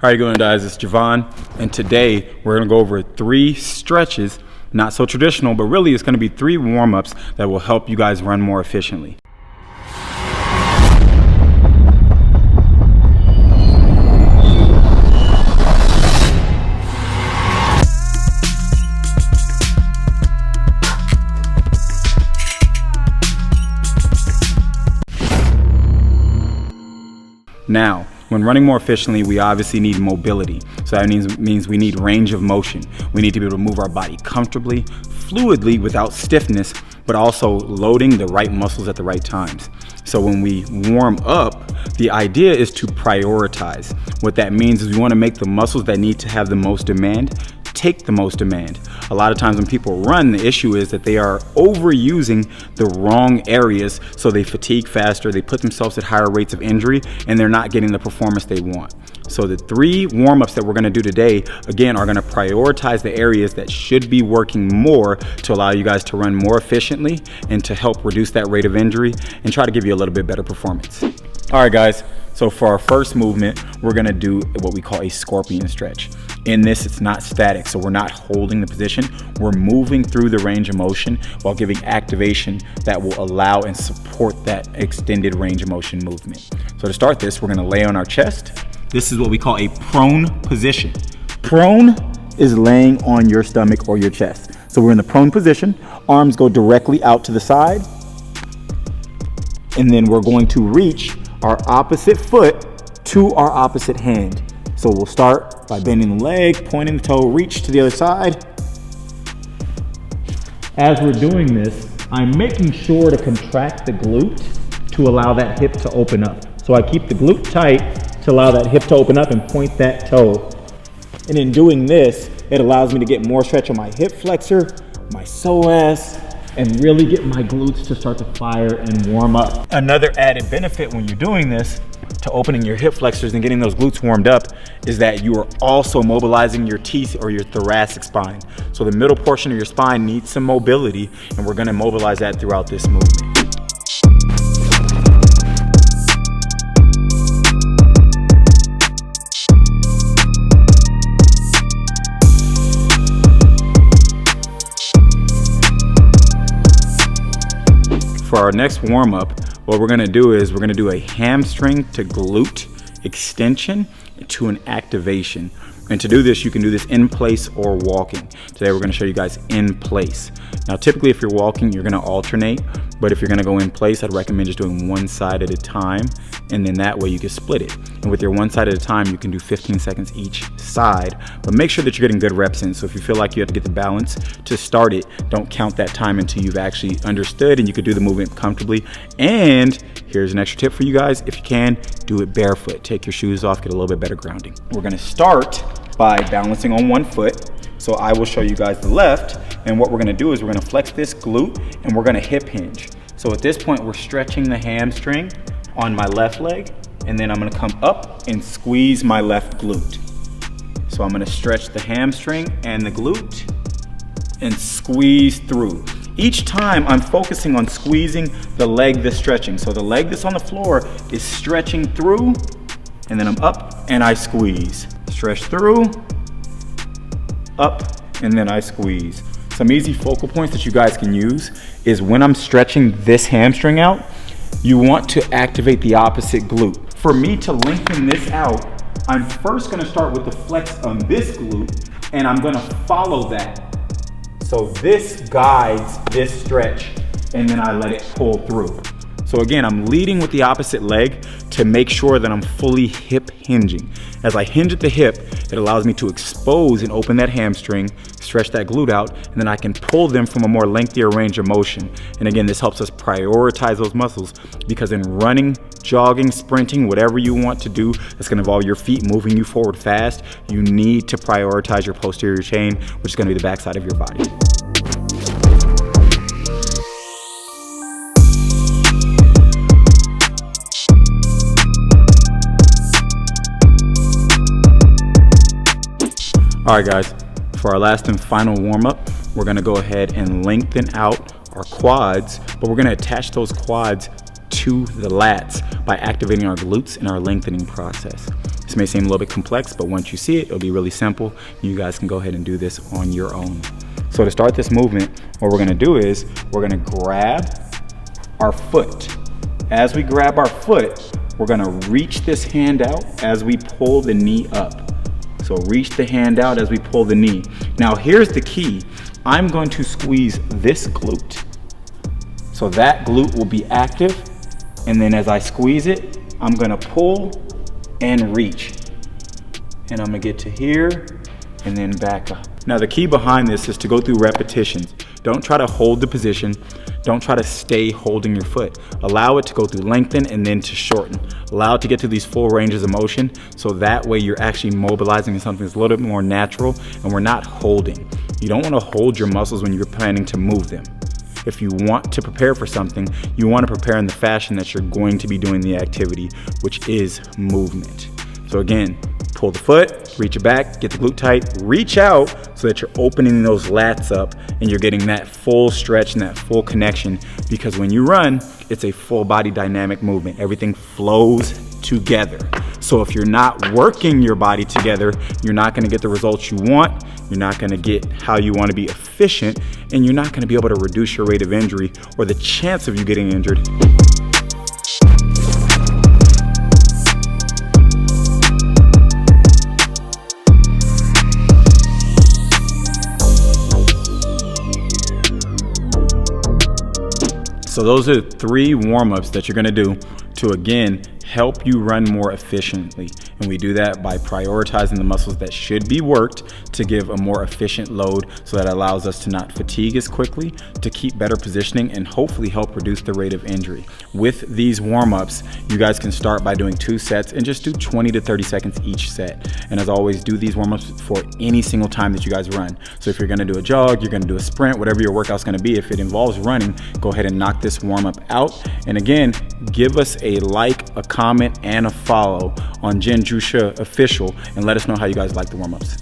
How you doing, guys? It's Jivan, and today we're going to go over 3 stretches, not so traditional, but really it's going to be 3 warm-ups that will help you guys run more efficiently. Now, when running more efficiently, we obviously need mobility. So that means we need range of motion. We need to be able to move our body comfortably, fluidly, without stiffness, but also loading the right muscles at the right times. So when we warm up, the idea is to prioritize. What that means is we want to make the muscles that need to have the most demand take the most demand. A lot of times when people run, the issue is that they are overusing the wrong areas, so they fatigue faster, they put themselves at higher rates of injury, and they're not getting the performance they want. So the 3 warm-ups that we're going to do today, again, are going to prioritize the areas that should be working more to allow you guys to run more efficiently and to help reduce that rate of injury and try to give you a little bit better performance. All right, guys, so for our first movement, we're going to do what we call a scorpion stretch. In this, it's not static, so we're not holding the position. We're moving through the range of motion while giving activation that will allow and support that extended range of motion movement. So to start this, we're going to lay on our chest. This is what we call a prone position. Prone is laying on your stomach or your chest. So we're in the prone position. Arms go directly out to the side. And then we're going to reach our opposite foot to our opposite hand. So we'll start by bending the leg, pointing the toe, reach to the other side. As we're doing this, I'm making sure to contract the glute to allow that hip to open up. So I keep the glute tight to allow that hip to open up and point that toe. And in doing this, it allows me to get more stretch on my hip flexor, my psoas, and really get my glutes to start to fire and warm up. Another added benefit when you're doing this to opening your hip flexors and getting those glutes warmed up is that you are also mobilizing your teeth or your thoracic spine. So the middle portion of your spine needs some mobility, and we're gonna mobilize that throughout this movement. For our next warm-up, what we're gonna do is we're gonna do a hamstring to glute extension to an activation. And to do this, you can do this in place or walking. Today we're gonna show you guys in place. Now typically if you're walking, you're gonna alternate, but if you're gonna go in place, I'd recommend just doing one side at a time, and then that way you can split it. And with your one side at a time, you can do 15 seconds each side, but make sure that you're getting good reps in. So if you feel like you have to get the balance to start it, don't count that time until you've actually understood and you can do the movement comfortably. And here's an extra tip for you guys. If you can, do it barefoot. Take your shoes off, get a little bit better grounding. We're gonna start by balancing on one foot. So I will show you guys the left, and what we're gonna do is we're gonna flex this glute and we're gonna hip hinge. So at this point, we're stretching the hamstring on my left leg, and then I'm gonna come up and squeeze my left glute. So I'm gonna stretch the hamstring and the glute and squeeze through. Each time I'm focusing on squeezing the leg that's stretching. So the leg that's on the floor is stretching through, and then I'm up and I squeeze. Stretch through, up, and then I squeeze. Some easy focal points that you guys can use is when I'm stretching this hamstring out, you want to activate the opposite glute. For me to lengthen this out, I'm first gonna start with the flex on this glute, and I'm gonna follow that. So this guides this stretch, and then I let it pull through. So again, I'm leading with the opposite leg to make sure that I'm fully hip hinging. As I hinge at the hip, it allows me to expose and open that hamstring, stretch that glute out, and then I can pull them from a more lengthier range of motion. And again, this helps us prioritize those muscles, because in running, jogging, sprinting, whatever you want to do that's gonna involve your feet moving you forward fast, you need to prioritize your posterior chain, which is gonna be the backside of your body. All right, guys, for our last and final warm-up, we're gonna go ahead and lengthen out our quads, but we're gonna attach those quads to the lats by activating our glutes in our lengthening process. This may seem a little bit complex, but once you see it, it'll be really simple. You guys can go ahead and do this on your own. So to start this movement, what we're gonna do is we're gonna grab our foot. As we grab our foot, we're gonna reach this hand out as we pull the knee up. So reach the hand out as we pull the knee. Now here's the key. I'm going to squeeze this glute. So that glute will be active. And then as I squeeze it, I'm gonna pull and reach. And I'm gonna get to here and then back up. Now the key behind this is to go through repetitions. Don't try to hold the position. Don't try to stay holding your foot. Allow it to go through lengthen and then to shorten. Allow it to get to these full ranges of motion, so that way you're actually mobilizing something that's a little bit more natural and we're not holding. You don't want to hold your muscles when you're planning to move them. If you want to prepare for something, you want to prepare in the fashion that you're going to be doing the activity, which is movement. So again, pull the foot, reach it back, get the glute tight, reach out so that you're opening those lats up and you're getting that full stretch and that full connection, because when you run, it's a full body dynamic movement. Everything flows together. So if you're not working your body together, you're not gonna get the results you want, you're not gonna get how you wanna be efficient, and you're not gonna be able to reduce your rate of injury or the chance of you getting injured. So those are 3 warm-ups that you're gonna do to, again, help you run more efficiently. And we do that by prioritizing the muscles that should be worked to give a more efficient load, so that allows us to not fatigue as quickly, to keep better positioning, and hopefully help reduce the rate of injury. With these warm-ups, you guys can start by doing 2 sets and just do 20 to 30 seconds each set. And as always, do these warm-ups for any single time that you guys run. So if you're gonna do a jog, you're gonna do a sprint, whatever your workout's gonna be, if it involves running, go ahead and knock this warm-up out. And again, give us a like, a comment, and a follow on Jinjusha Official, and let us know how you guys like the warm-ups.